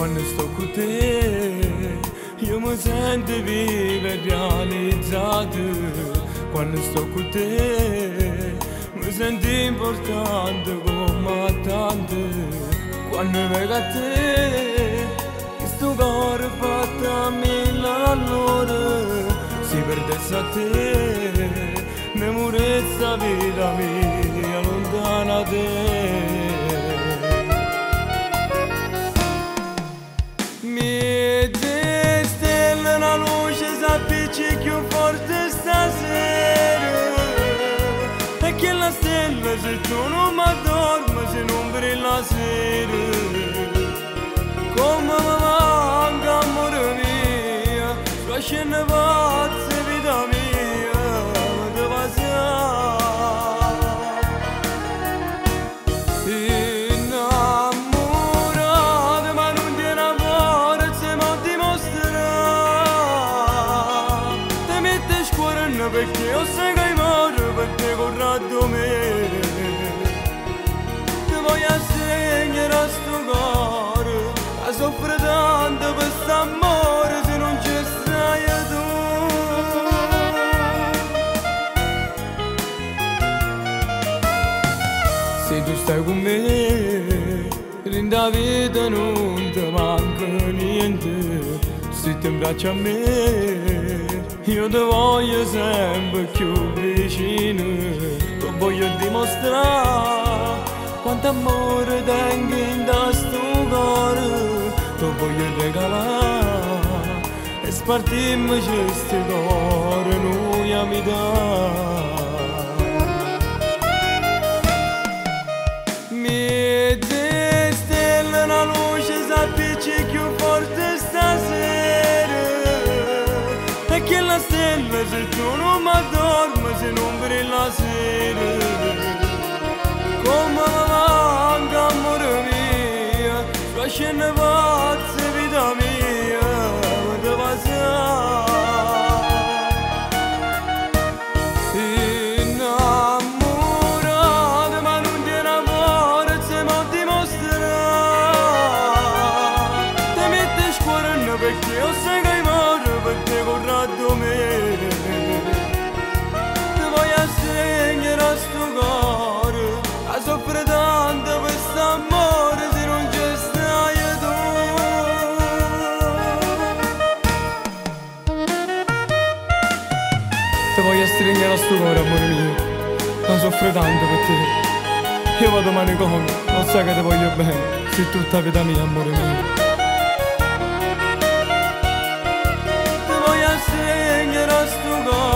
quando sto con te, io mi sento vivo e realizzato. Quando sto con te, mi sento importante come tante. Quando vengo a te, questo cuore fatto a mille all'ora, si perdesse a te, ne morezza vita mia lontana da te. Mie stelle, una luce s'appicci più forte stasera, e che la stella se tu non mi addormi, se non brilla sera. Come mi manca amore mio, tua scena pazza vita mia, te passare. Perché io sai che muore per te corrado me, ti voglio insegnare a sto cuore, a soffrire tanto per st'amore se non ci stai tu. Se tu stai con me, in la vita non ti manca niente, se ti abbracci a me io ti voglio sempre più vicino, ti voglio dimostrare quanto amore tengo in questo cuore, ti voglio regalare e spartirmi questo cuore noi amiamo. Mie stelle, una luce s'appicci più forte stasera, e che la stella se tu non mi addormi, se non brilla sera. Come mi manca amore mio, tua scena pazza vita mia, te passare. Innamorato ma non ti innamora, se mi dimostrare, ti metti scuola perché io sai che per te corrado me, ti voglio insegnare a sto cuore, a soffrire tanto per st'amore se non ci stai tu. Ti voglio stringere a sto cuore amore mio, non soffro tanto per te, io vado manicomio, non sai che ti voglio bene, sei tutta vita mia amore mio. Insegnare a sto cuore